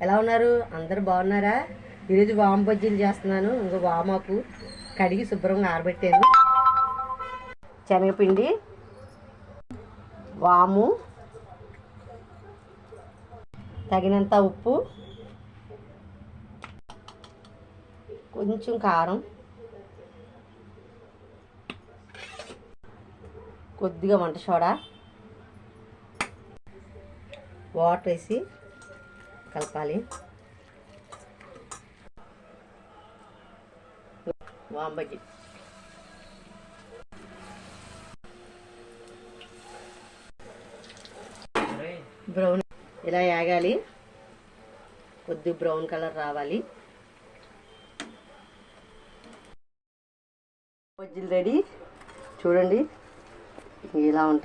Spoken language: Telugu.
ఎలా ఉన్నారు? అందరు బాగున్నారా? ఈరోజు వాము బజ్జీలు చేస్తున్నాను. ఇంకో వామాకు కడిగి శుభ్రంగా ఆరబెట్టాను. శనగపిండి, వాము, తగినంత ఉప్పు, కొంచెం కారం, కొద్దిగా వంట సోడా, వాటర్ వేసి కలపాలి. వాము బజ్జీ బ్రౌన్ ఇలా యాగాలి. కొద్ది బ్రౌన్ కలర్ రావాలి. బజ్జీలు రెడీ. చూడండి ఇలా ఉంటాయి.